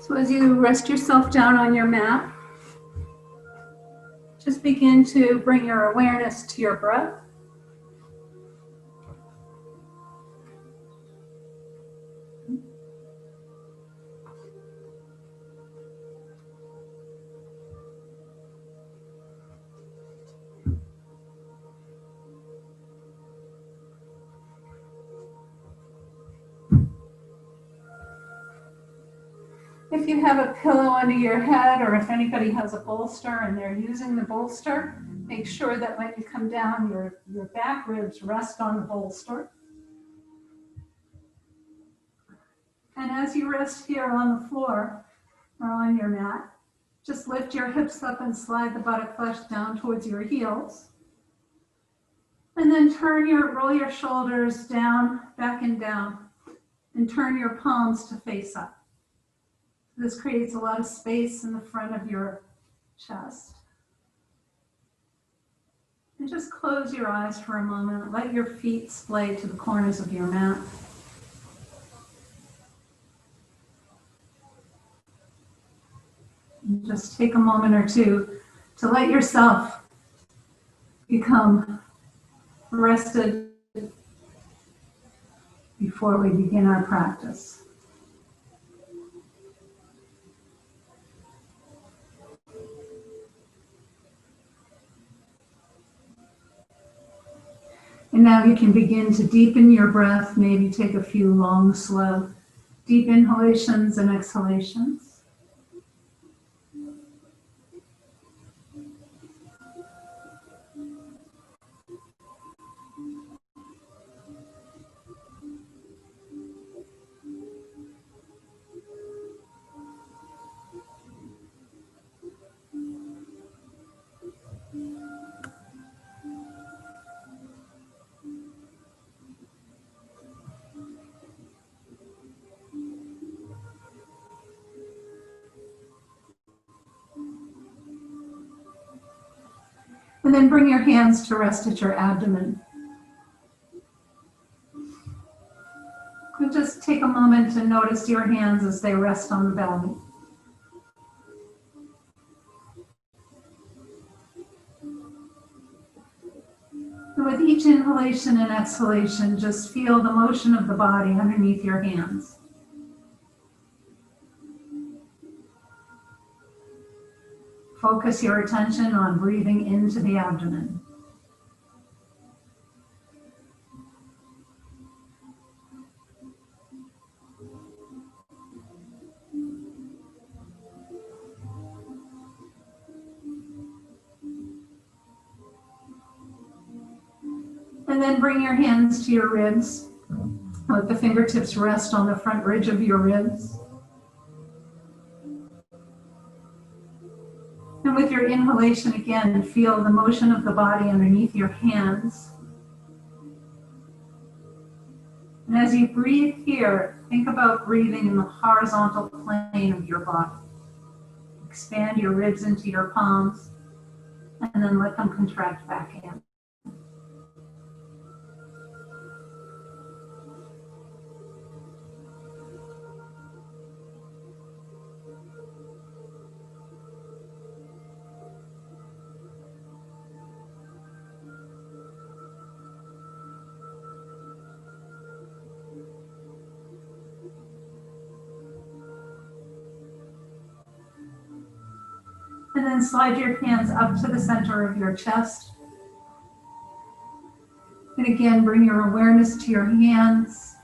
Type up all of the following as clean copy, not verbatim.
So as you rest yourself down on your mat, just begin to bring your awareness to your breath. If you have a pillow under your head, or if anybody has a bolster and they're using the bolster, make sure that when you come down, your back ribs rest on the bolster. And as you rest here on the floor or on your mat, just lift your hips up and slide the buttock flesh down towards your heels. And then roll your shoulders down, back and down, and turn your palms to face up. This creates a lot of space in the front of your chest. And just close your eyes for a moment. Let your feet splay to the corners of your mat. And just take a moment or two to let yourself become rested before we begin our practice. And now you can begin to deepen your breath, maybe take a few long, slow, deep inhalations and exhalations. And then bring your hands to rest at your abdomen. And just take a moment to notice your hands as they rest on the belly. And with each inhalation and exhalation, just feel the motion of the body underneath your hands. Focus your attention on breathing into the abdomen. And then bring your hands to your ribs. Let the fingertips rest on the front ridge of your ribs. And with your inhalation again, feel the motion of the body underneath your hands. And as you breathe here, think about breathing in the horizontal plane of your body. Expand your ribs into your palms, and then let them contract back in. And then slide your hands up to the center of your chest. And again, bring your awareness to your hands.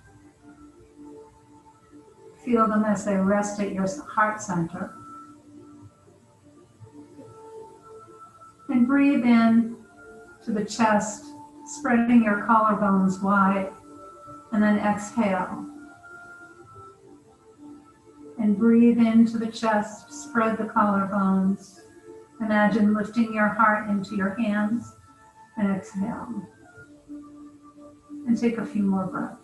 Feel them as they rest at your heart center. And breathe in to the chest, spreading your collarbones wide. And then exhale. And breathe into the chest, spread the collarbones. Imagine lifting your heart into your hands, and exhale. And take a few more breaths.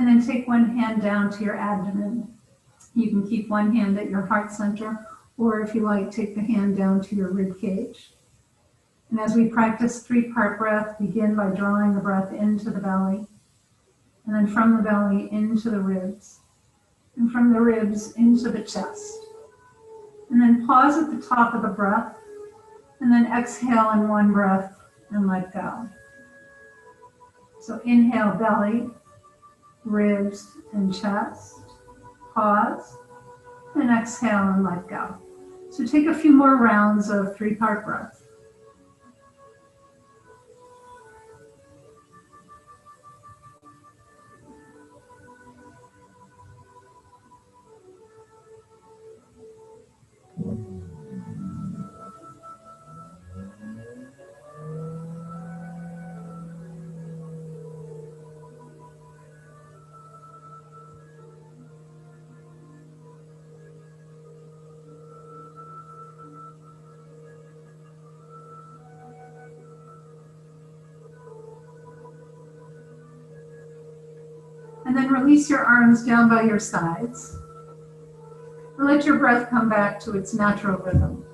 then take one hand down to your abdomen. You can keep one hand at your heart center, or if you like, take the hand down to your rib cage. And as we practice 3-part breath, begin by drawing the breath into the belly, and then from the belly into the ribs, and from the ribs into the chest. And then pause at the top of the breath, and then exhale in one breath and let go. So inhale, belly, ribs, and chest. Pause, and exhale and let go. So take a few more rounds of 3-part breath. And then release your arms down by your sides. And let your breath come back to its natural rhythm.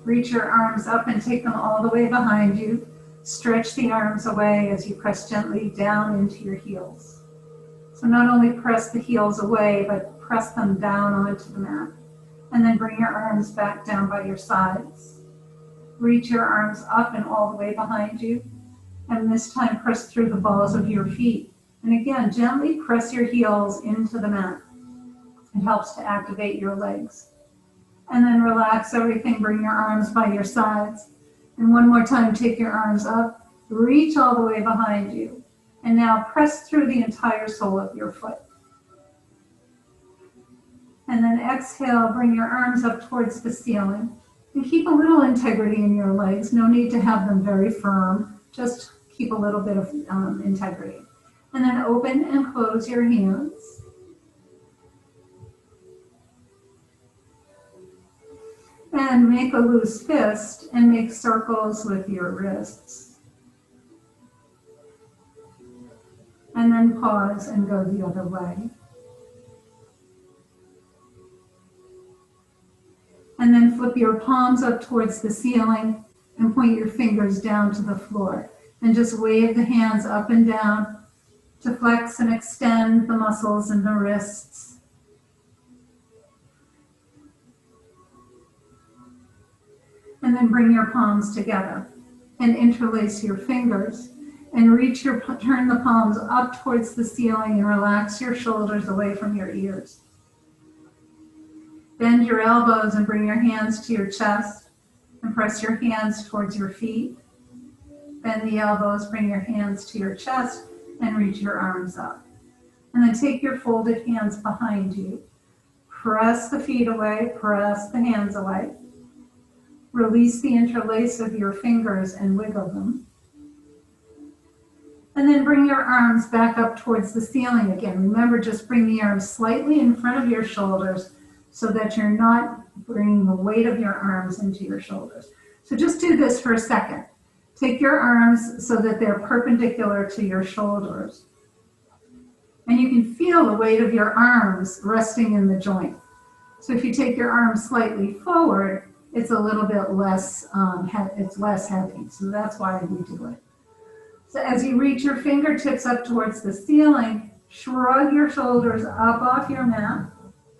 Reach your arms up and take them all the way behind you. Stretch the arms away as you press gently down into your heels. So not only press the heels away, but press them down onto the mat. And then bring your arms back down by your sides. Reach your arms up and all the way behind you. And this time press through the balls of your feet. And again, gently press your heels into the mat. It helps to activate your legs. And then relax everything, bring your arms by your sides. And one more time, take your arms up, reach all the way behind you. And now press through the entire sole of your foot. And then exhale, bring your arms up towards the ceiling. And keep a little integrity in your legs. No need to have them very firm. Just keep a little bit of integrity. And then open and close your hands. And make a loose fist and make circles with your wrists. And then pause and go the other way. And then flip your palms up towards the ceiling and point your fingers down to the floor. And just wave the hands up and down to flex and extend the muscles in the wrists. And then bring your palms together and interlace your fingers and turn the palms up towards the ceiling and relax your shoulders away from your ears. Bend your elbows and bring your hands to your chest and press your hands towards your feet. Bend the elbows, bring your hands to your chest and reach your arms up. And then take your folded hands behind you. Press the feet away, press the hands away. Release the interlace of your fingers and wiggle them. And then bring your arms back up towards the ceiling again. Remember, just bring the arms slightly in front of your shoulders so that you're not bringing the weight of your arms into your shoulders. So just do this for a second. Take your arms so that they're perpendicular to your shoulders. And you can feel the weight of your arms resting in the joint. So if you take your arms slightly forward, it's a little bit less, it's less heavy. So that's why we do it. So as you reach your fingertips up towards the ceiling, shrug your shoulders up off your mat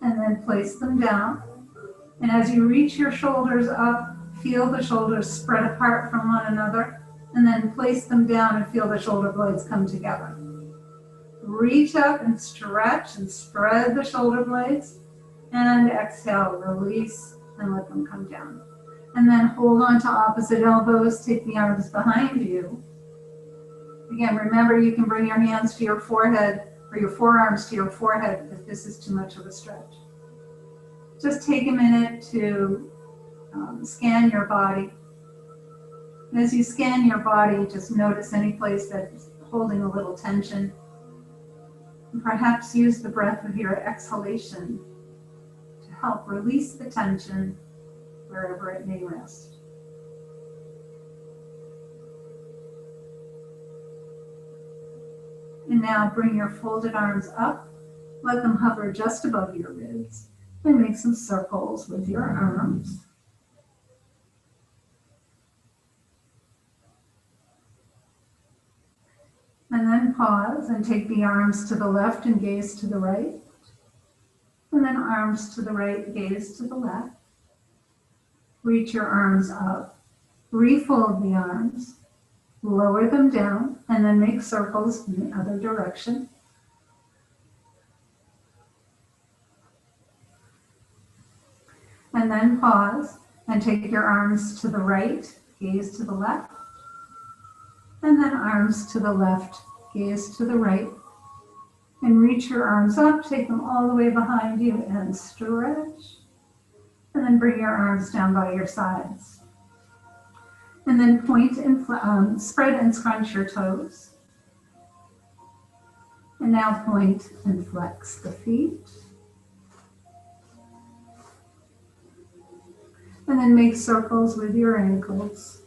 and then place them down. And as you reach your shoulders up, feel the shoulders spread apart from one another and then place them down and feel the shoulder blades come together. Reach up and stretch and spread the shoulder blades and exhale, release and let them come down. And then hold on to opposite elbows, take the arms behind you. Again, remember you can bring your hands to your forehead or your forearms to your forehead if this is too much of a stretch. Just take a minute to scan your body. And as you scan your body, just notice any place that's holding a little tension. And perhaps use the breath of your exhalation to help release the tension wherever it may rest. And now bring your folded arms up. Let them hover just above your ribs. And make some circles with your arms. And then pause and take the arms to the left and gaze to the right. And then arms to the right, gaze to the left. Reach your arms up. Refold the arms. Lower them down and then make circles in the other direction. And then pause and take your arms to the right, gaze to the left. And then arms to the left, gaze to the right. And reach your arms up, take them all the way behind you and stretch. And then bring your arms down by your sides. And then point and spread and scrunch your toes. And now point and flex the feet. And then make circles with your ankles.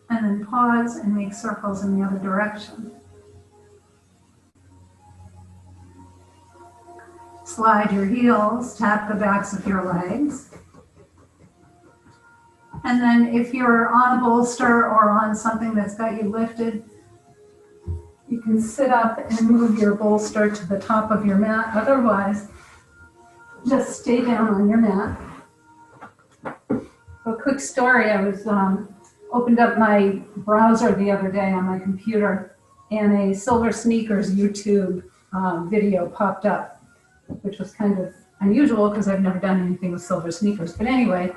And then pause and make circles in the other direction. Slide your heels, tap the backs of your legs. And then if you're on a bolster or on something that's got you lifted, you can sit up and move your bolster to the top of your mat. Otherwise, just stay down on your mat. A quick story, I was opened up my browser the other day on my computer and a Silver Sneakers YouTube video popped up, which was kind of unusual because I've never done anything with Silver Sneakers. But anyway,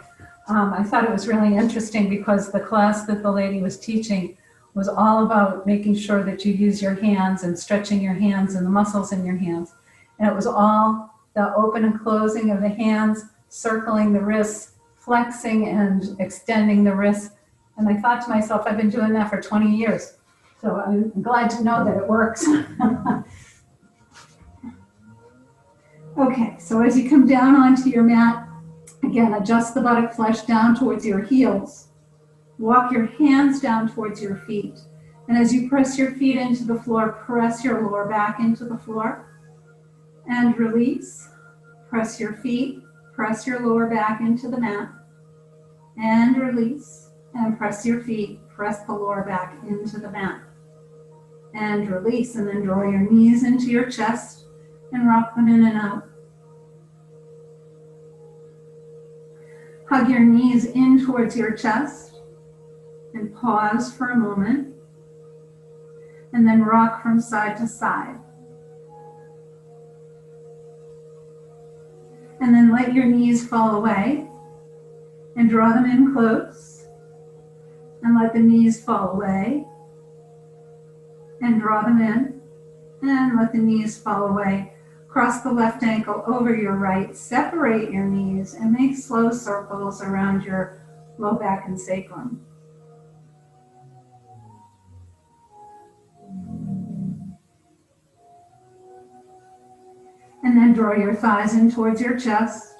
I thought it was really interesting because the class that the lady was teaching was all about making sure that you use your hands and stretching your hands and the muscles in your hands. And it was all the open and closing of the hands, circling the wrists, flexing and extending the wrists. And I thought to myself, I've been doing that for 20 years. So I'm glad to know that it works. Okay, so as you come down onto your mat, again, adjust the buttock flesh down towards your heels. Walk your hands down towards your feet. And as you press your feet into the floor, press your lower back into the floor. And release. Press your feet, press your lower back into the mat. And release. And press your feet, press the lower back into the mat. And release. And then draw your knees into your chest and rock them in and out. Hug your knees in towards your chest and pause for a moment. And then rock from side to side. And then let your knees fall away and draw them in close. And let the knees fall away and draw them in. And let the knees fall away. Cross the left ankle over your right. Separate your knees and make slow circles around your low back and sacrum. And then draw your thighs in towards your chest.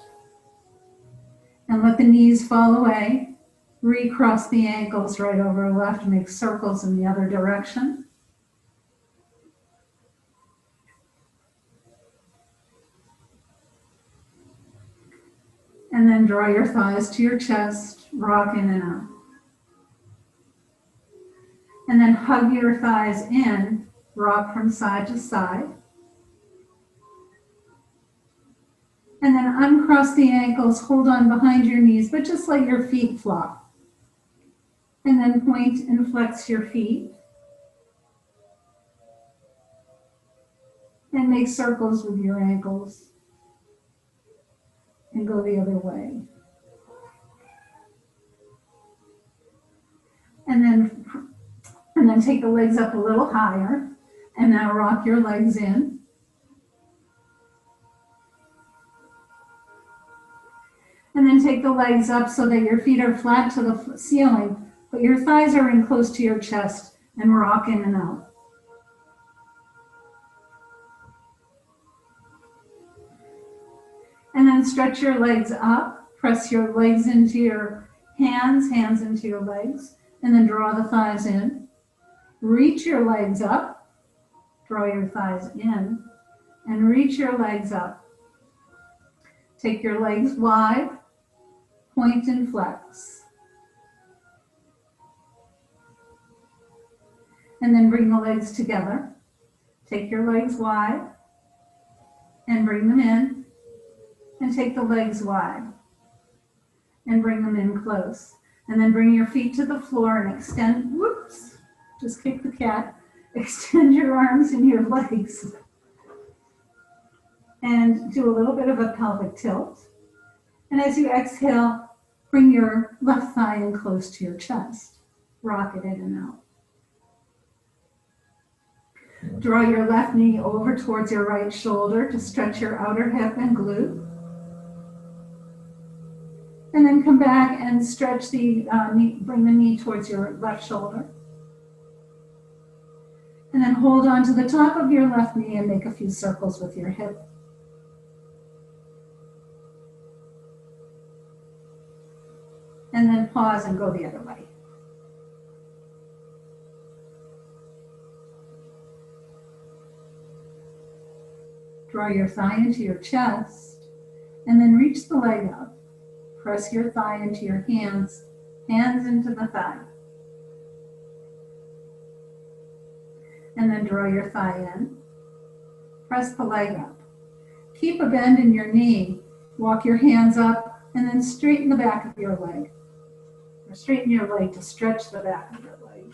And let the knees fall away. Recross the ankles right over left. Make circles in the other direction. And then draw your thighs to your chest. Rock in and out. And then hug your thighs in. Rock from side to side. And then uncross the ankles, hold on behind your knees, but just let your feet flop. And then point and flex your feet. And make circles with your ankles. And go the other way. And then take the legs up a little higher. And now rock your legs in. And then take the legs up so that your feet are flat to the ceiling, but your thighs are in close to your chest, and rock in and out. And then stretch your legs up, press your legs into your hands, hands into your legs, and then draw the thighs in. Reach your legs up, draw your thighs in, and reach your legs up. Take your legs wide, point and flex. And then bring the legs together. Take your legs wide and bring them in. And take the legs wide and bring them in close. And then bring your feet to the floor and extend, whoops, just kick the cat. Extend your arms and your legs. And do a little bit of a pelvic tilt. And as you exhale, bring your left thigh in close to your chest. Rock it in and out. Draw your left knee over towards your right shoulder to stretch your outer hip and glute. And then come back and stretch the knee, bring the knee towards your left shoulder. And then hold on to the top of your left knee and make a few circles with your hip. And then pause and go the other way. Draw your thigh into your chest and then reach the leg up. Press your thigh into your hands, hands into the thigh. And then draw your thigh in. Press the leg up. Keep a bend in your knee. Walk your hands up and then straighten the back of your leg. Or straighten your leg to stretch the back of your leg.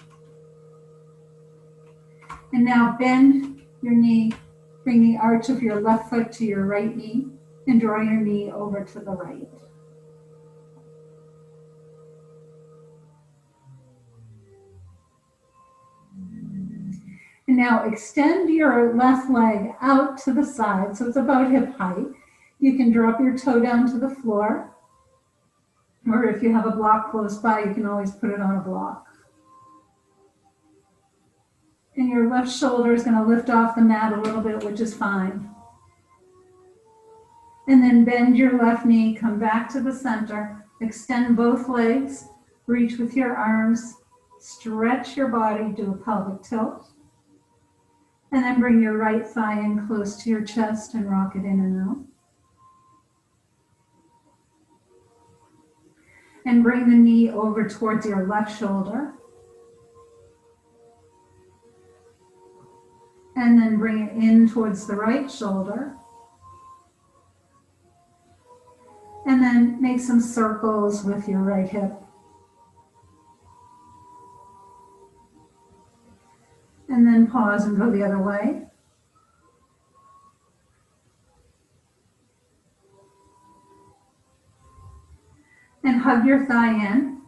And now bend your knee. Bring the arch of your left foot to your right knee and draw your knee over to the right. And now extend your left leg out to the side, so it's about hip height. You can drop your toe down to the floor, or if you have a block close by, you can always put it on a block. And your left shoulder is going to lift off the mat a little bit, which is fine. And then bend your left knee, come back to the center, extend both legs, reach with your arms, stretch your body, do a pelvic tilt. And then bring your right thigh in close to your chest and rock it in and out. And bring the knee over towards your left shoulder. And then bring it in towards the right shoulder. And then make some circles with your right hip. And then pause and go the other way. And hug your thigh in.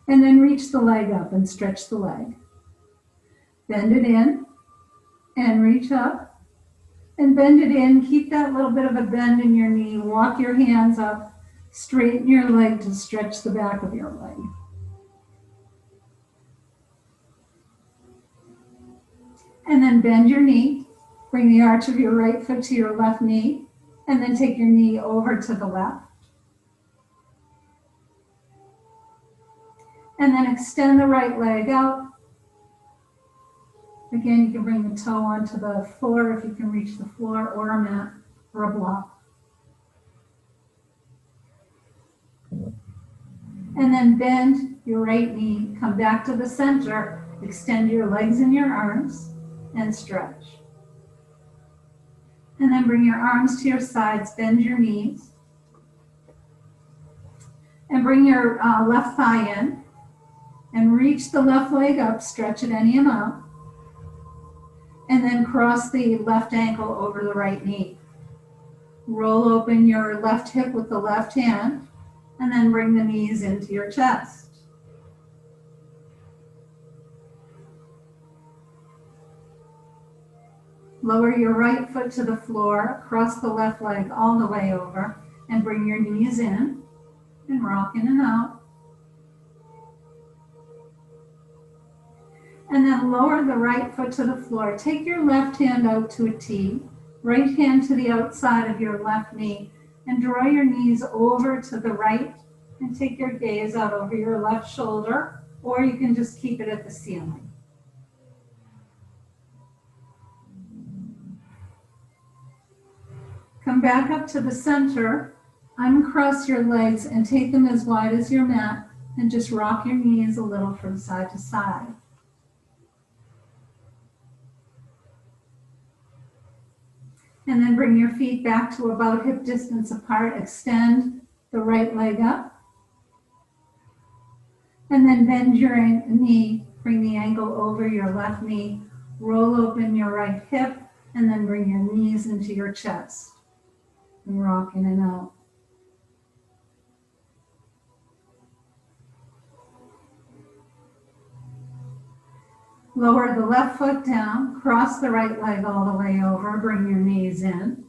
And then reach the leg up and stretch the leg. Bend it in and reach up. And bend it in. Keep that little bit of a bend in your knee. Walk your hands up. Straighten your leg to stretch the back of your leg. And then bend your knee, bring the arch of your right foot to your left knee, and then take your knee over to the left. And then extend the right leg out. Again, you can bring the toe onto the floor if you can reach the floor, or a mat, or a block. And then bend your right knee, come back to the center, extend your legs and your arms, and stretch. And then bring your arms to your sides, bend your knees. And bring your left thigh in. And reach the left leg up, stretch it any amount. And then cross the left ankle over the right knee. Roll open your left hip with the left hand. And then bring the knees into your chest. Lower your right foot to the floor, cross the left leg all the way over, and bring your knees in, and rock in and out. And then lower the right foot to the floor. Take your left hand out to a T, right hand to the outside of your left knee, and draw your knees over to the right, and take your gaze out over your left shoulder, or you can just keep it at the ceiling. Come back up to the center, uncross your legs and take them as wide as your mat and just rock your knees a little from side to side. And then bring your feet back to about hip distance apart. Extend the right leg up. And then bend your knee. Bring the ankle over your left knee. Roll open your right hip. And then bring your knees into your chest. And rock in and out. Lower the left foot down. Cross the right leg all the way over. Bring your knees in.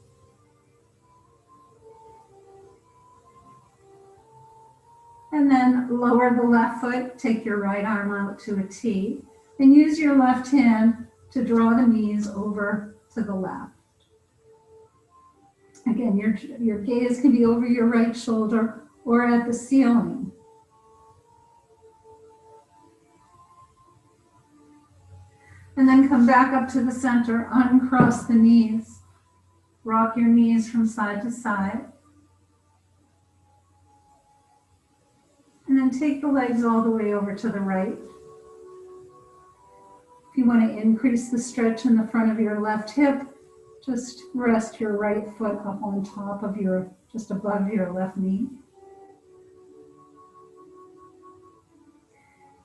And then lower the left foot, take your right arm out to a T, and use your left hand to draw the knees over to the left. Again, your gaze can be over your right shoulder or at the ceiling. And then come back up to the center, uncross the knees, rock your knees from side to side. And then take the legs all the way over to the right. If you want to increase the stretch in the front of your left hip, just rest your right foot up on top of just above your left knee.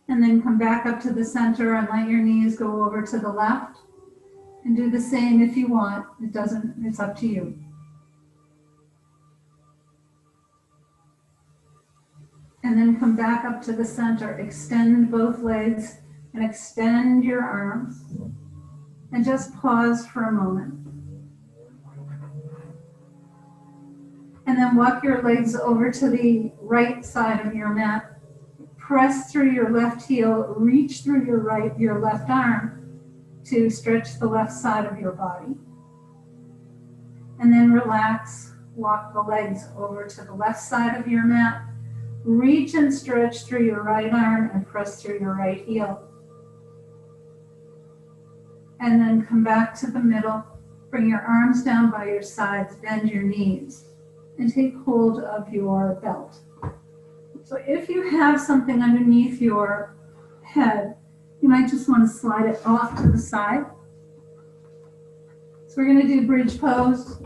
And then come back up to the center and let your knees go over to the left. And do the same if you want. It's up to you. And then come back up to the center. Extend both legs and extend your arms. And just pause for a moment. And then walk your legs over to the right side of your mat. Press through your left heel, reach through your left arm to stretch the left side of your body. And then relax, walk the legs over to the left side of your mat. Reach and stretch through your right arm and press through your right heel. And then come back to the middle. Bring your arms down by your sides, bend your knees, and take hold of your belt. So if you have something underneath your head, you might just want to slide it off to the side. So we're going to do bridge pose.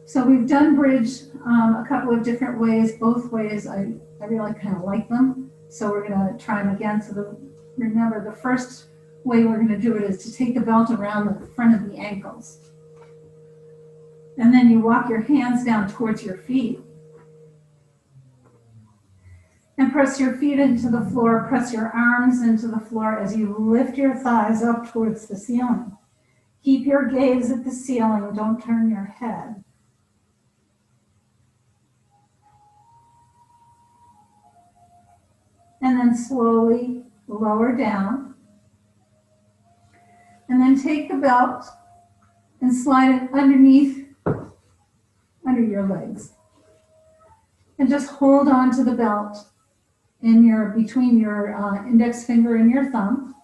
So we've done bridge a couple of different ways. Both ways, I really kind of like them. So we're going to try them again. So remember, the first way we're going to do it is to take the belt around the front of the ankles. And then you walk your hands down towards your feet. And press your feet into the floor. Press your arms into the floor as you lift your thighs up towards the ceiling. Keep your gaze at the ceiling. Don't turn your head. And then slowly lower down. And then take the belt and slide it under your legs. And just hold on to the belt between your index finger and your thumb.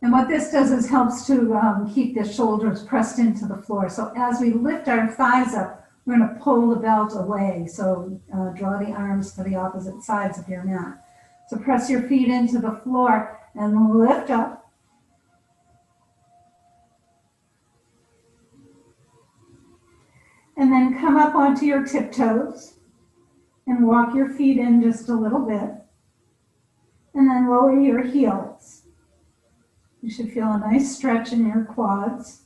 And what this does is helps to keep the shoulders pressed into the floor. So as we lift our thighs up, we're going to pull the belt away. So draw the arms to the opposite sides of your mat. So press your feet into the floor and lift up. And then come up onto your tiptoes and walk your feet in just a little bit. And then lower your heels. You should feel a nice stretch in your quads.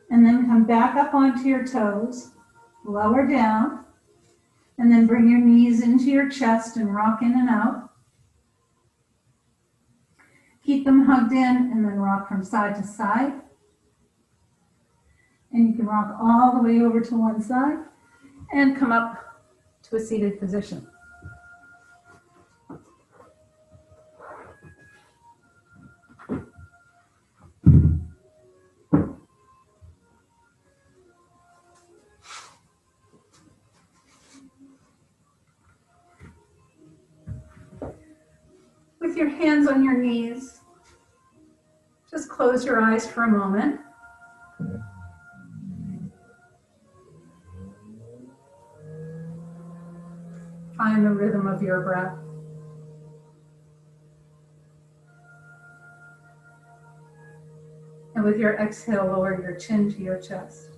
And then come back up onto your toes, lower down, and then bring your knees into your chest and rock in and out. Keep them hugged in and then rock from side to side. And you can rock all the way over to one side and come up to a seated position. With your hands on your knees, just close your eyes for a moment. Find the rhythm of your breath. And with your exhale, lower your chin to your chest.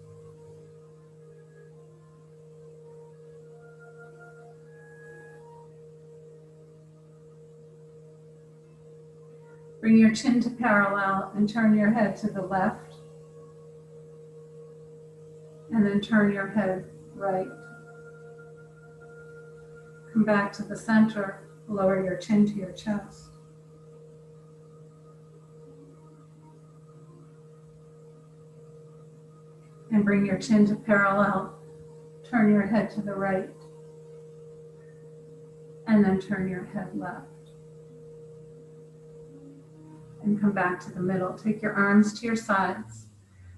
Bring your chin to parallel and turn your head to the left. And then turn your head right. Come back to the center, lower your chin to your chest. And bring your chin to parallel. Turn your head to the right. And then turn your head left. And come back to the middle. Take your arms to your sides.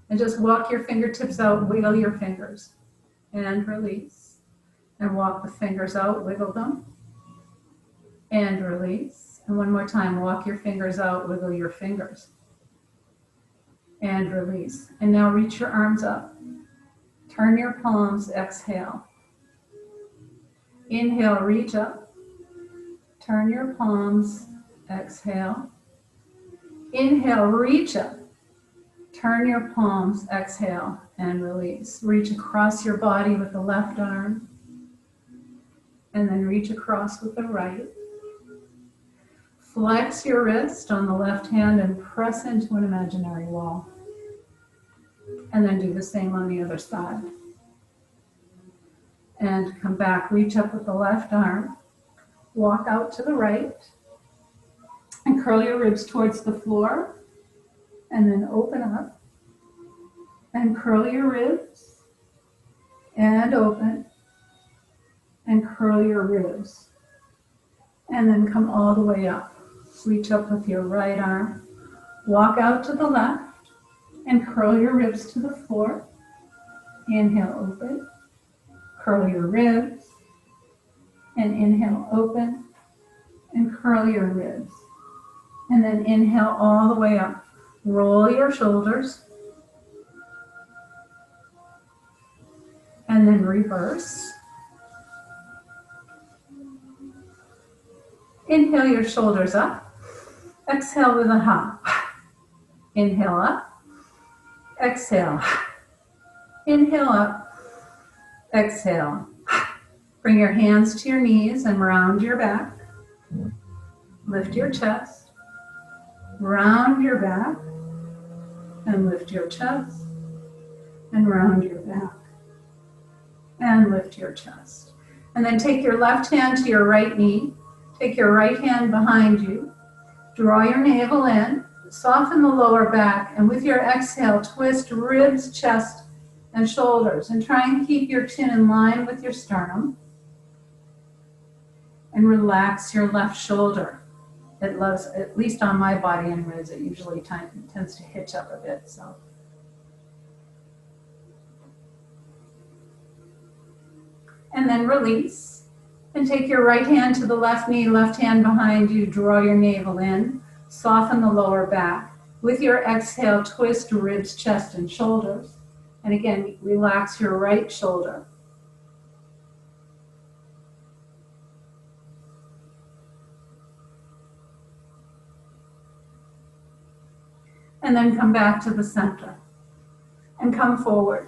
And just walk your fingertips out, wiggle your fingers. And release. And walk the fingers out, wiggle them. And release. And one more time, walk your fingers out, wiggle your fingers. And release. And now reach your arms up. Turn your palms, exhale. Inhale, reach up. Turn your palms, exhale. Inhale, reach up. Turn your palms, exhale, and release. Reach across your body with the left arm. And then reach across with the right. Flex your wrist on the left hand and press into an imaginary wall. And then do the same on the other side. And come back, reach up with the left arm. Walk out to the right. And curl your ribs towards the floor. And then open up. And curl your ribs. And open. And curl your ribs. And then come all the way up. Reach up with your right arm. Walk out to the left. And curl your ribs to the floor. Inhale, open. Curl your ribs. And inhale, open. And curl your ribs. And then inhale all the way up. Roll your shoulders. And then reverse. Inhale your shoulders up. Exhale with a hop. Inhale up. Exhale. Inhale up. Exhale. Bring your hands to your knees and round your back. Lift your chest. Round your back. And lift your chest. And round your back. And lift your chest. And then take your left hand to your right knee. Take your right hand behind you. Draw your navel in. Soften the lower back. And with your exhale, twist ribs, chest, and shoulders. And try and keep your chin in line with your sternum. And relax your left shoulder. It loves, at least on my body anyways, it usually tends to hitch up a bit. So. And then release. And take your right hand to the left knee, left hand behind you. Draw your navel in. Soften the lower back. With your exhale, twist ribs, chest, and shoulders. And again, relax your right shoulder. And then come back to the center. And come forward.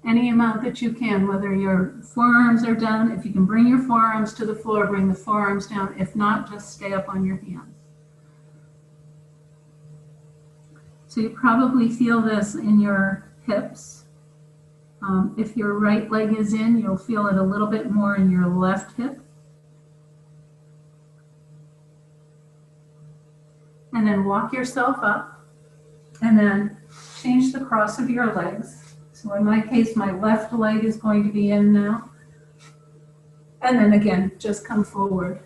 Any amount that you can, whether your forearms are down. If you can bring your forearms to the floor, bring the forearms down. If not, just stay up on your hands. So you probably feel this in your hips. If your right leg is in, you'll feel it a little bit more in your left hip. And then walk yourself up. And then change the cross of your legs. So in my case, my left leg is going to be in now. And then again, just come forward.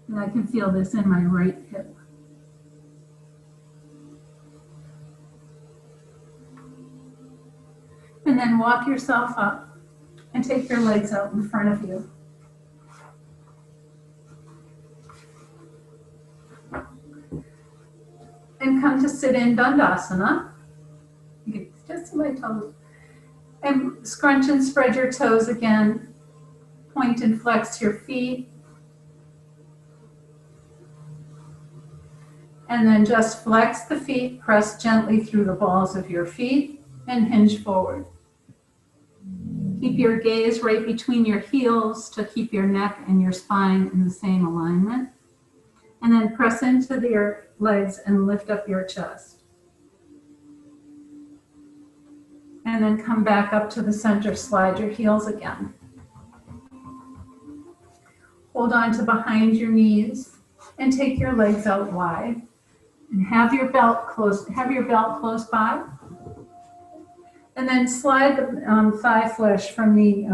And I can feel this in my right hip. And then walk yourself up and take your legs out in front of you. And come to sit in Dandasana. You can just see my toes. And scrunch and spread your toes again. Point and flex your feet. And then just flex the feet, press gently through the balls of your feet, and hinge forward. Keep your gaze right between your heels to keep your neck and your spine in the same alignment. And then press into your legs and lift up your chest. And then come back up to the center, slide your heels again. Hold on to behind your knees and take your legs out wide. And have your belt close by. And then slide the thigh flesh from the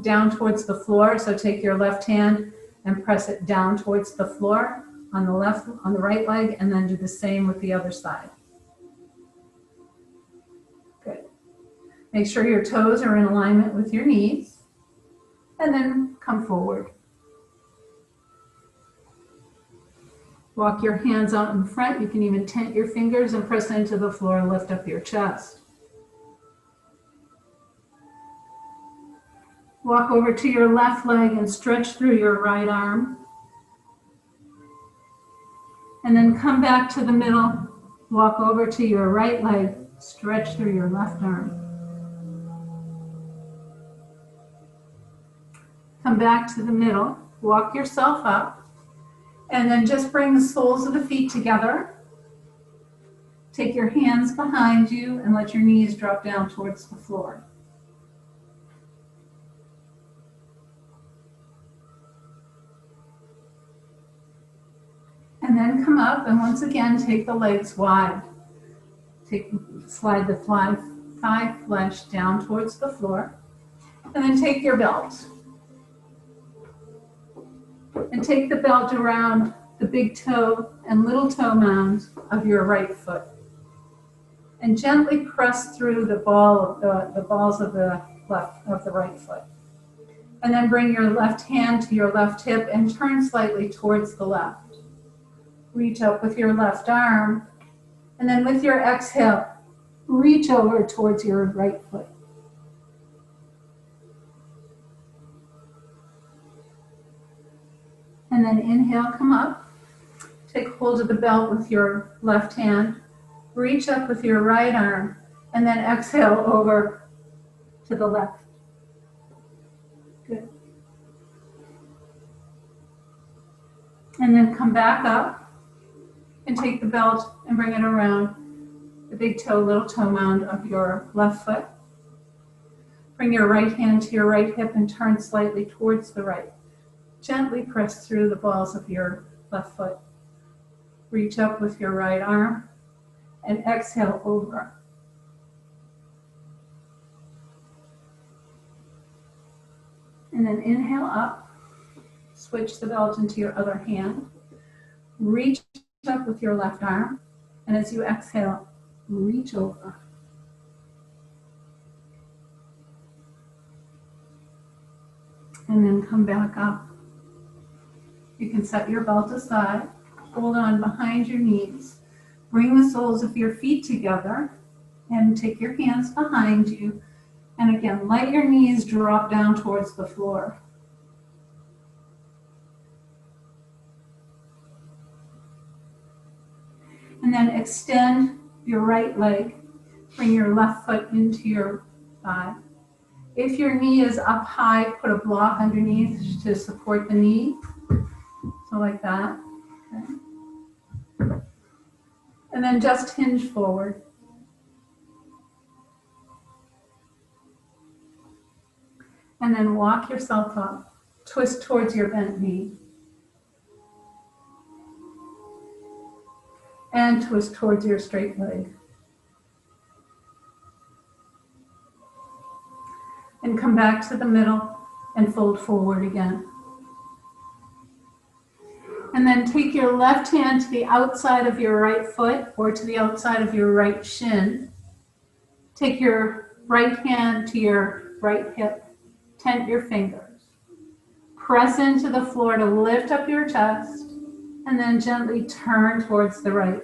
down towards the floor. So take your left hand and press it down towards the floor on the right leg, and then do the same with the other side. Good. Make sure your toes are in alignment with your knees, and then come forward. Walk your hands out in front. You can even tent your fingers and press into the floor and lift up your chest. Walk over to your left leg and stretch through your right arm. And then come back to the middle. Walk over to your right leg, stretch through your left arm. Come back to the middle, walk yourself up. And then just bring the soles of the feet together. Take your hands behind you and let your knees drop down towards the floor. And then come up and once again take the legs wide. Slide the thigh flesh down towards the floor. And then take your belt. And take the belt around the big toe and little toe mounds of your right foot. And gently press through the balls of the right foot. And then bring your left hand to your left hip and turn slightly towards the left. Reach up with your left arm. And then with your exhale, reach over towards your right foot. And then inhale, come up. Take hold of the belt with your left hand. Reach up with your right arm. And then exhale over to the left. Good. And then come back up and take the belt and bring it around the big toe, little toe mound of your left foot. Bring your right hand to your right hip and turn slightly towards the right. Gently press through the balls of your left foot. Reach up with your right arm and exhale over. And then inhale up. Switch the belt into your other hand. Reach up with your left arm. And as you exhale, reach over. And then come back up. You can set your belt aside, hold on behind your knees, bring the soles of your feet together, and take your hands behind you. And again, let your knees drop down towards the floor. And then extend your right leg, bring your left foot into your thigh. If your knee is up high, put a block underneath to support the knee. So like that. Okay. And then just hinge forward. And then walk yourself up. Twist towards your bent knee. And twist towards your straight leg. And come back to the middle and fold forward again. And then take your left hand to the outside of your right foot or to the outside of your right shin. Take your right hand to your right hip. Tent your fingers. Press into the floor to lift up your chest and then gently turn towards the right.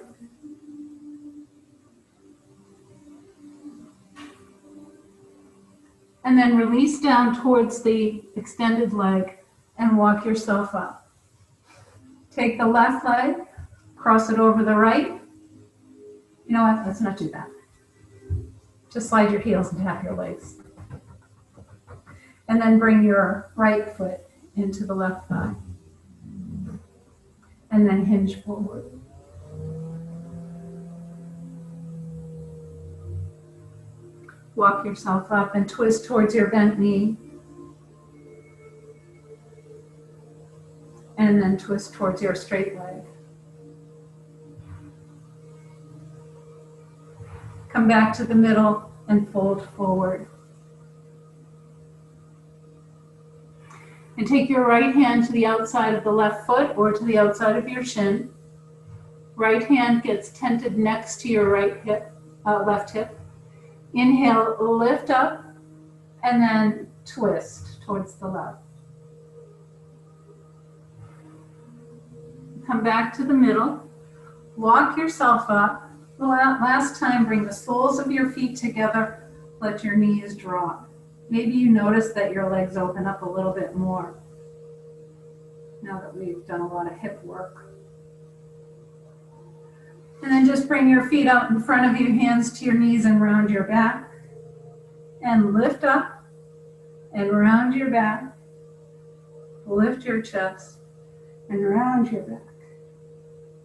And then release down towards the extended leg and walk yourself up. Take the left leg, cross it over the right. You know what? Let's not do that. Just slide your heels and tap your legs. And then bring your right foot into the left thigh. And then hinge forward. Walk yourself up and twist towards your bent knee. And then twist towards your straight leg. Come back to the middle and fold forward. And take your right hand to the outside of the left foot or to the outside of your shin. Right hand gets tented next to your right hip, left hip. Inhale, lift up, and then twist towards the left. Come back to the middle. Walk yourself up. Last time, bring the soles of your feet together. Let your knees drop. Maybe you notice that your legs open up a little bit more now that we've done a lot of hip work. And then just bring your feet out in front of you, hands to your knees and round your back. And lift up and round your back. Lift your chest and round your back.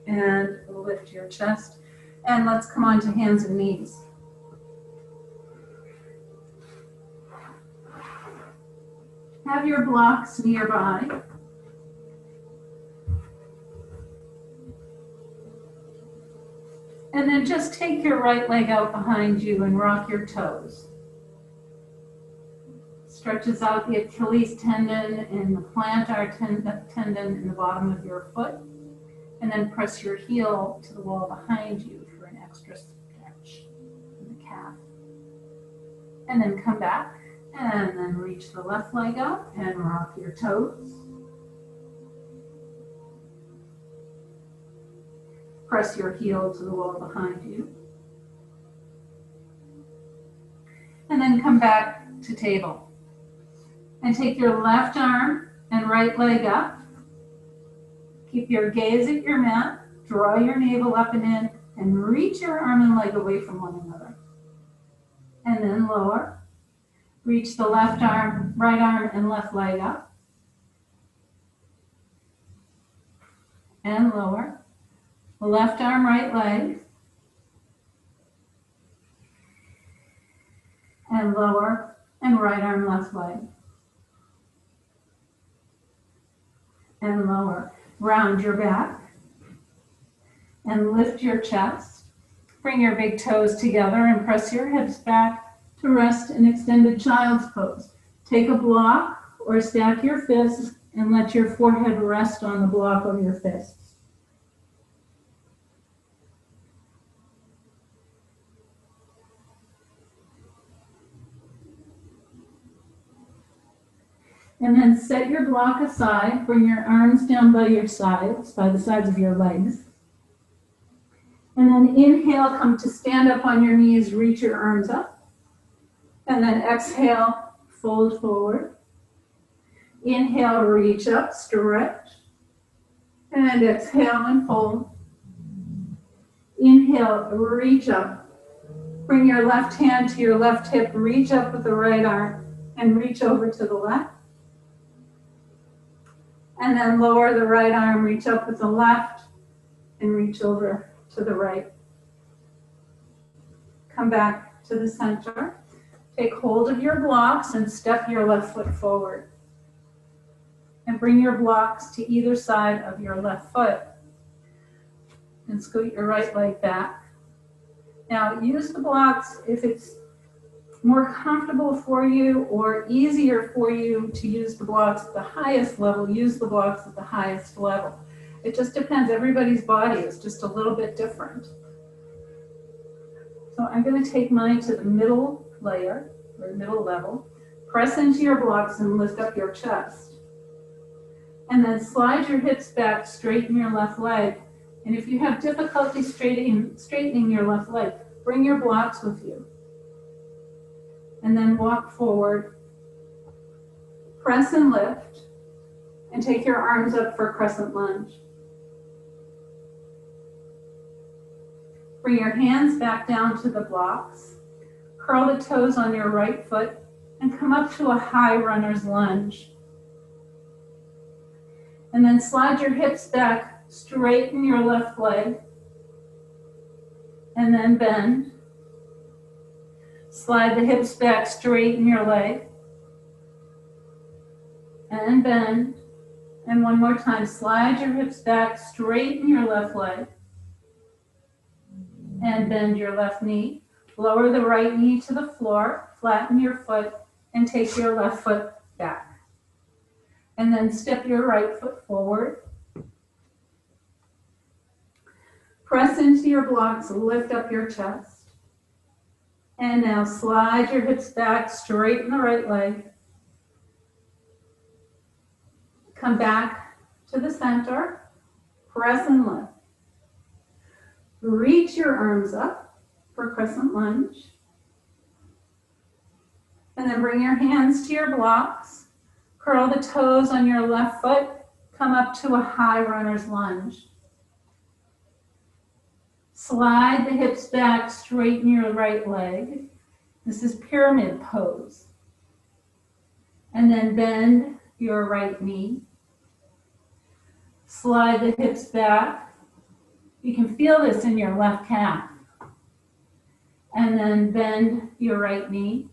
And lift your chest. And let's come on to hands and knees. Have your blocks nearby. And then just take your right leg out behind you and rock your toes. Stretches out the Achilles tendon and the plantar tendon in the bottom of your foot. And then press your heel to the wall behind you for an extra stretch in the calf. And then come back and then reach the left leg up and rock your toes. Press your heel to the wall behind you. And then come back to table. And take your left arm and right leg up. Keep your gaze at your mat. Draw your navel up and in. And reach your arm and leg away from one another. And then lower. Reach the left arm, right arm, and left leg up. And lower. Left arm, right leg. And lower. And right arm, left leg. And lower. Round your back. And lift your chest. Bring your big toes together and press your hips back to rest in extended child's pose. Take a block or stack your fists and let your forehead rest on the block of your fists. And then set your block aside. Bring your arms down by your sides, by the sides of your legs. And then inhale, come to stand up on your knees, reach your arms up. And then exhale, fold forward. Inhale, reach up, stretch. And exhale and fold. Inhale, reach up. Bring your left hand to your left hip, reach up with the right arm, and reach over to the left. And then lower the right arm, reach up with the left, and reach over to the right. Come back to the center. Take hold of your blocks and step your left foot forward. And bring your blocks to either side of your left foot. And scoot your right leg back. Now use the blocks if it's more comfortable for you or easier for you to use the blocks at the highest level, use the blocks at the highest level. It just depends. Everybody's body is just a little bit different. So I'm going to take mine to the middle layer, or middle level. Press into your blocks and lift up your chest. And then slide your hips back, straighten your left leg. And if you have difficulty straightening your left leg, bring your blocks with you. and then walk forward. Press and lift, and take your arms up for crescent lunge. Bring your hands back down to the blocks. Curl the toes on your right foot and come up to a high runner's lunge. And then slide your hips back, straighten your left leg, and then bend. Slide the hips back, straighten your leg, and bend. And one more time, slide your hips back, straighten your left leg, and bend your left knee. Lower the right knee to the floor, flatten your foot, and take your left foot back. And then step your right foot forward. Press into your blocks, lift up your chest. And now slide your hips back, straighten the right leg. Come back to the center, press and lift. Reach your arms up for crescent lunge. And then bring your hands to your blocks. Curl the toes on your left foot. Come up to a high runner's lunge. Slide the hips back, straighten your right leg. This is pyramid pose. And then bend your right knee. Slide the hips back. You can feel this in your left calf. And then bend your right knee.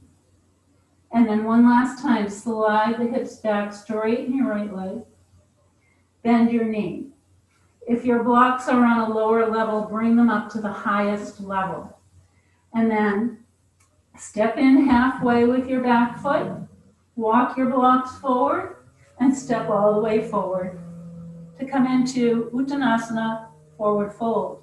And then one last time, slide the hips back, straighten your right leg. Bend your knee. If your blocks are on a lower level, bring them up to the highest level. And then step in halfway with your back foot. Walk your blocks forward and step all the way forward to come into Uttanasana, forward fold.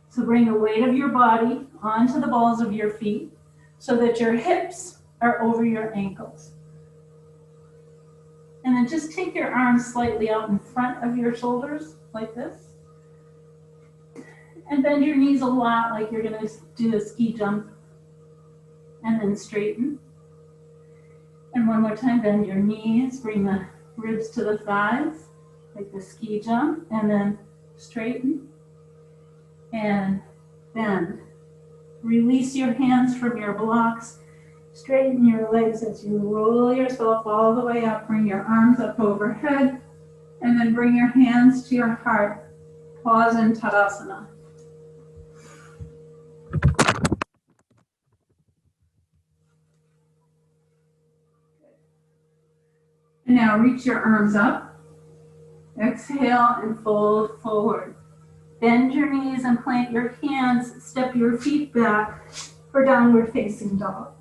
So bring the weight of your body onto the balls of your feet so that your hips are over your ankles. And then just take your arms slightly out in front of your shoulders, like this. And bend your knees a lot, like you're gonna do a ski jump. And then straighten. And one more time, bend your knees, bring the ribs to the thighs, like the ski jump, and then straighten. And bend. Release your hands from your blocks. Straighten your legs as you roll yourself all the way up. Bring your arms up overhead. And then bring your hands to your heart. Pause in Tadasana. And now reach your arms up. Exhale and fold forward. Bend your knees and plant your hands. Step your feet back for downward facing dog.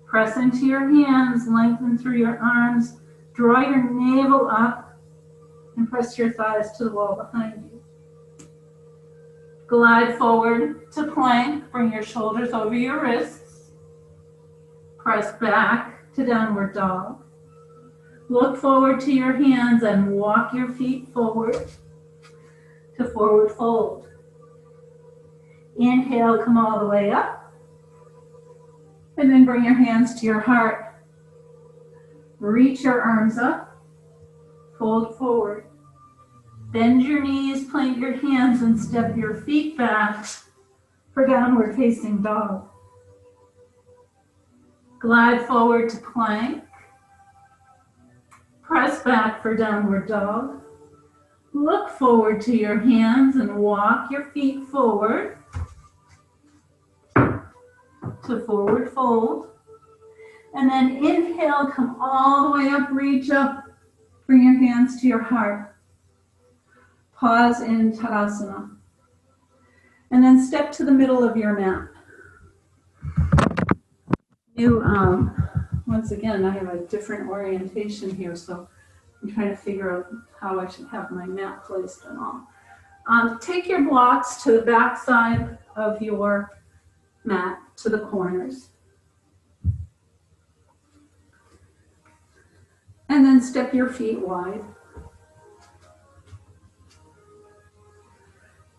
Press into your hands, lengthen through your arms. Draw your navel up and press your thighs to the wall behind you. Glide forward to plank. Bring your shoulders over your wrists. Press back to downward dog. Look forward to your hands and walk your feet forward to forward fold. Inhale, come all the way up. And then bring your hands to your heart. Reach your arms up. Fold forward. Bend your knees, plant your hands, and step your feet back for downward facing dog. Glide forward to plank. Press back for downward dog. Look forward to your hands and walk your feet forward to forward fold. And then inhale, come all the way up, reach up. Bring your hands to your heart. Pause in Tadasana. And then step to the middle of your mat. Once again, I have a different orientation here, so I'm trying to figure out how I should have my mat placed and all. Take your blocks to the back side of your mat, to the corners. And then step your feet wide.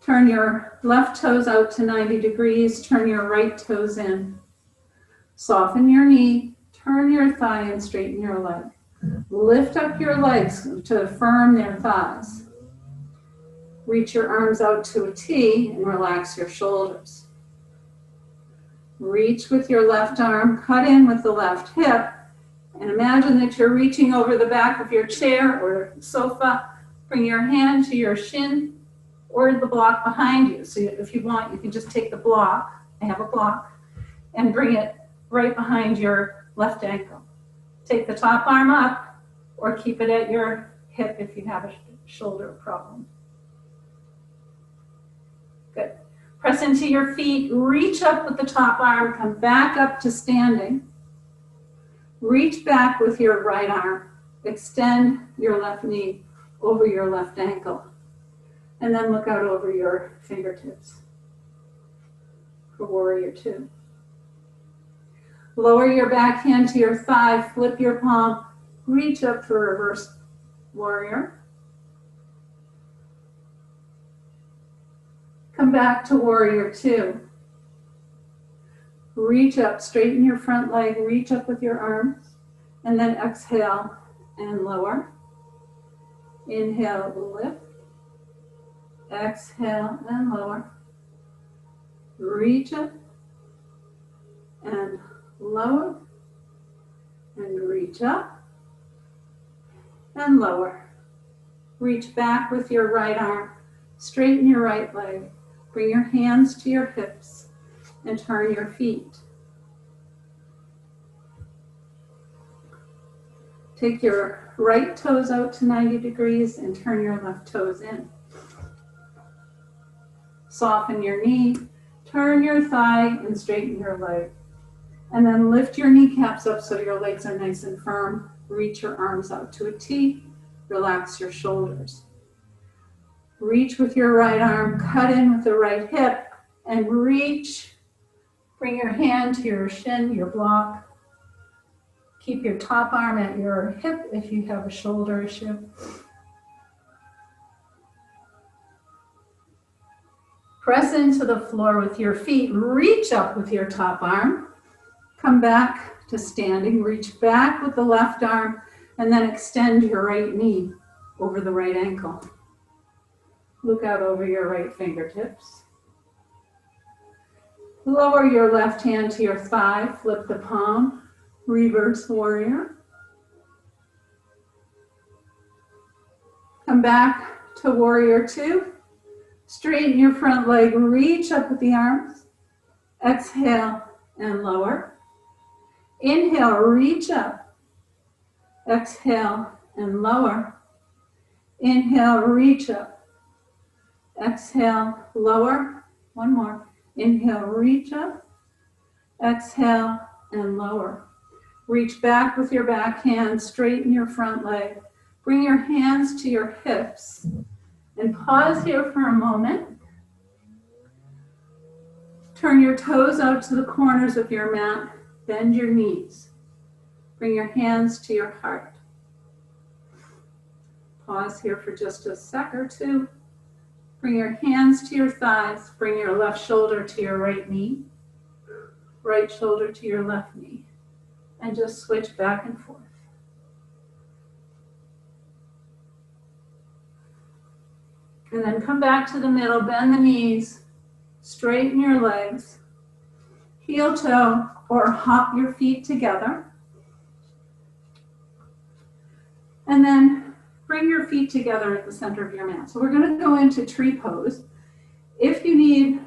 Turn turn your left toes out to 90 degrees, turn your right toes in. Soften your knee, turn your thigh and straighten your leg. Lift up your legs to firm their thighs. Reach your arms out to a T and relax your shoulders. Reach with your left arm, cut in with the left hip, and imagine that you're reaching over the back of your chair or sofa. Bring your hand to your shin or the block behind you. So if you want, you can just take the block, I have a block, and bring it right behind your left ankle. Take the top arm up or keep it at your hip if you have a shoulder problem. Good. Press into your feet, reach up with the top arm, come back up to standing. Reach back with your right arm. Extend your left knee over your left ankle. And then look out over your fingertips for warrior two. Lower your back hand to your thigh, flip your palm, reach up for reverse warrior. Come back to warrior two. Reach up, straighten your front leg, reach up with your arms, and then exhale and lower. Inhale, lift. Exhale and lower. Reach up and lower. And reach up and lower. Reach back with your right arm. Straighten your right leg. Bring your hands to your hips and turn your feet. Take your right toes out to 90 degrees and turn your left toes in. Soften your knee, turn your thigh and straighten your leg. And then lift your kneecaps up so your legs are nice and firm. Reach your arms out to a T. Relax your shoulders. Reach with your right arm, cut in with the right hip, and reach. Bring your hand to your shin, your block. Keep your top arm at your hip if you have a shoulder issue. Press into the floor with your feet. Reach up with your top arm. Come back to standing. Reach back with the left arm and then extend your right knee over the right ankle. Look out over your right fingertips. Lower your left hand to your thigh. Flip the palm. Reverse warrior. Come back to warrior two. Straighten your front leg, reach up with the arms. Exhale and lower. Inhale, reach up. Exhale and lower. Inhale, reach up. Exhale, lower. One more. Inhale, reach up. Exhale and lower. Reach back with your back hand, straighten your front leg. Bring your hands to your hips. And pause here for a moment. Turn your toes out to the corners of your mat. Bend your knees. Bring your hands to your heart. Pause here for just a sec or two. Bring your hands to your thighs. Bring your left shoulder to your right knee. Right shoulder to your left knee. And just switch back and forth. And then come back to the middle, bend the knees, straighten your legs, heel toe or hop your feet together. And then bring your feet together at the center of your mat. So we're going to go into tree pose. If you need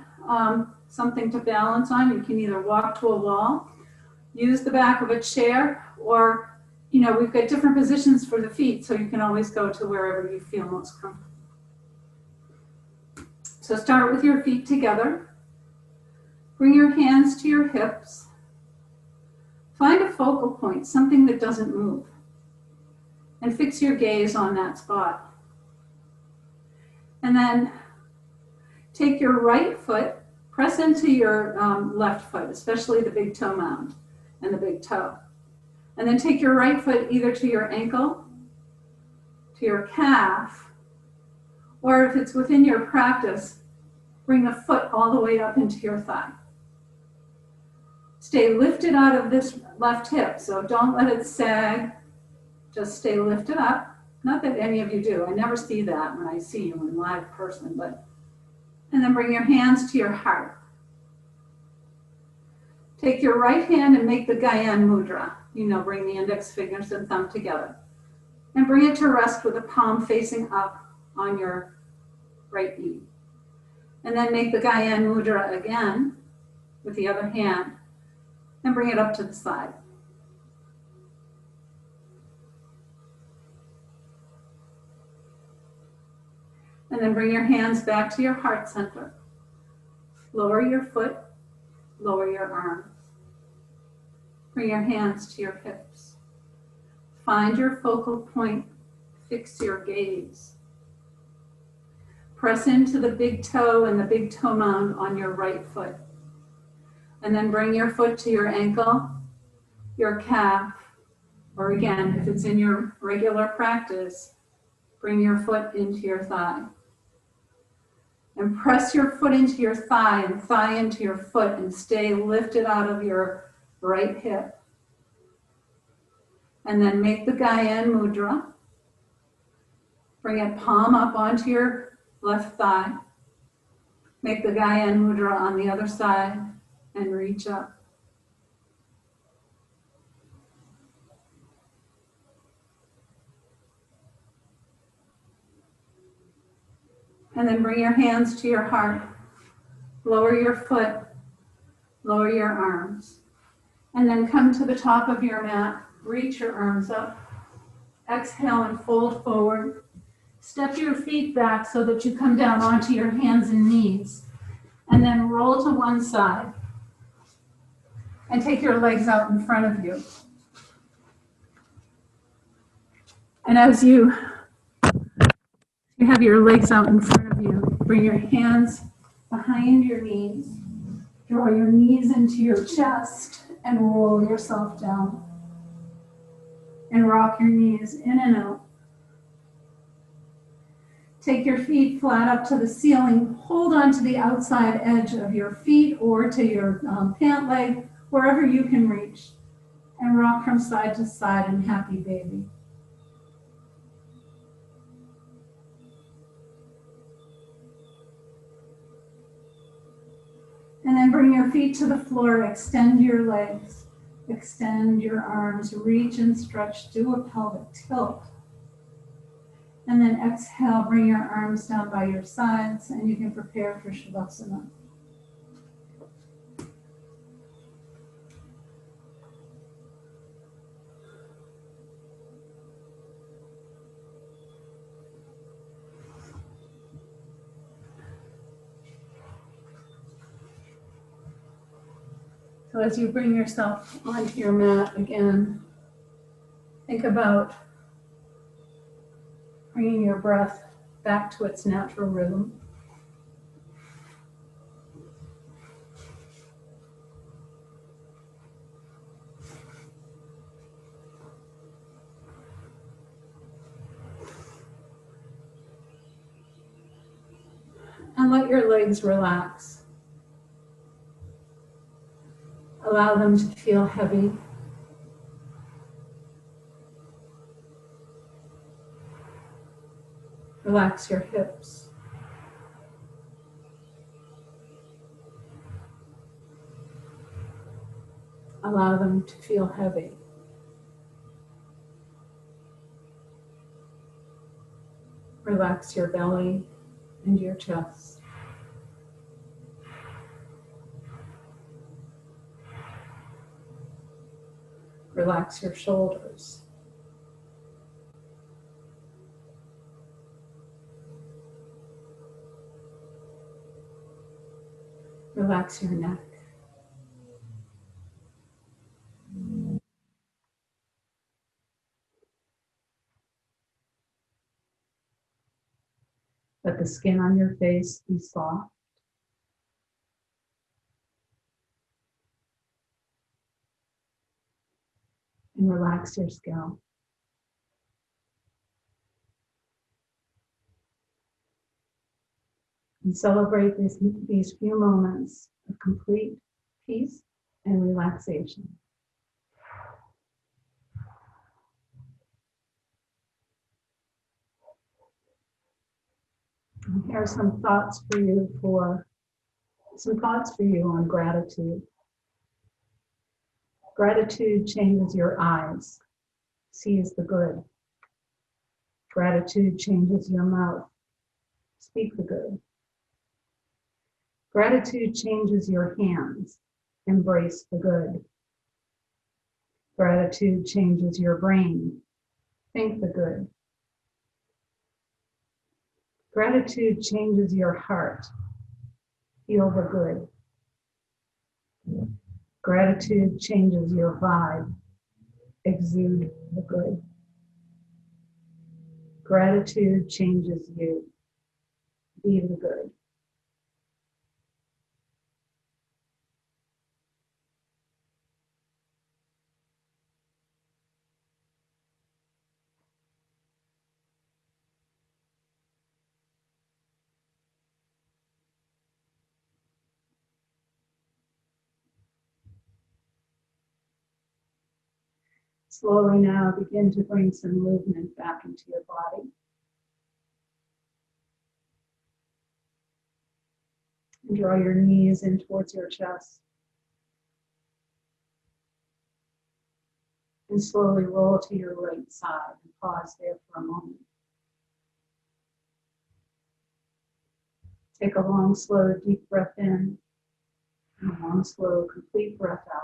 something to balance on, you can either walk to a wall, use the back of a chair, or, we've got different positions for the feet, so you can always go to wherever you feel most comfortable. So start with your feet together. Bring your hands to your hips. Find a focal point, something that doesn't move. And fix your gaze on that spot. And then take your right foot, press into your left foot, especially the big toe mound and the big toe. And then take your right foot either to your ankle, to your calf, or if it's within your practice, Bring the foot all the way up into your thigh. Stay lifted out of this left hip, so don't let it sag. Just stay lifted up. Not that any of you do. I never see that when I see you in live person, but, and then bring your hands to your heart. Take your right hand and make the Guyan Mudra. You know, bring the index fingers and thumb together. And bring it to rest with the palm facing up on your right knee. And then make the Guyan Mudra again with the other hand and bring it up to the side. And then bring your hands back to your heart center. Lower your foot, lower your arms. Bring your hands to your hips. Find your focal point, fix your gaze. Press into the big toe and the big toe mound on your right foot. And then bring your foot to your ankle, your calf, or again, if it's in your regular practice, bring your foot into your thigh. And press your foot into your thigh and thigh into your foot and stay lifted out of your right hip. And then make the Guyan Mudra. Bring it palm up onto your left thigh. Make the Guyan Mudra on the other side and reach up. And then bring your hands to your heart. Lower your foot, lower your arms. And then come to the top of your mat. Reach your arms up. Exhale and fold forward. Step your feet back so that you come down onto your hands and knees. And then roll to one side. And take your legs out in front of you. And as you have your legs out in front of you, bring your hands behind your knees. Draw your knees into your chest and roll yourself down. And rock your knees in and out. Take your feet flat up to the ceiling. Hold on to the outside edge of your feet or to your pant leg, wherever you can reach. And rock from side to side in happy baby. And then bring your feet to the floor. Extend your legs. Extend your arms. Reach and stretch. Do a pelvic tilt. And then exhale, bring your arms down by your sides, and you can prepare for Shavasana. So as you bring yourself onto your mat again, think about bringing your breath back to its natural rhythm. And let your legs relax. Allow them to feel heavy. Relax your hips. Allow them to feel heavy. Relax your belly and your chest. Relax your shoulders. Relax your neck. Let the skin on your face be soft. And relax your scalp. And celebrate these few moments of complete peace and relaxation. And here are some thoughts for you on gratitude. Gratitude changes your eyes, sees the good. Gratitude changes your mouth, speak the good. Gratitude changes your hands, embrace the good. Gratitude changes your brain, think the good. Gratitude changes your heart, feel the good. Gratitude changes your vibe, exude the good. Gratitude changes you, be the good. Slowly now begin to bring some movement back into your body. And draw your knees in towards your chest. And slowly roll to your right side and pause there for a moment. Take a long, slow, deep breath in and a long, slow, complete breath out.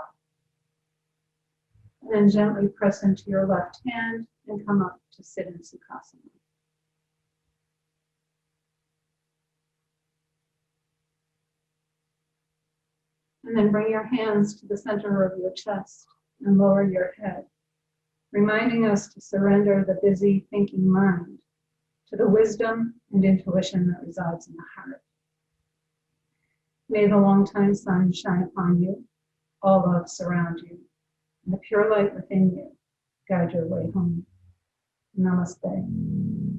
And then gently press into your left hand and come up to sit in Sukhasana. And then bring your hands to the center of your chest and lower your head, reminding us to surrender the busy thinking mind to the wisdom and intuition that resides in the heart. May the long-time sun shine upon you, all love surround you, and the pure light within you guide your way home. Namaste.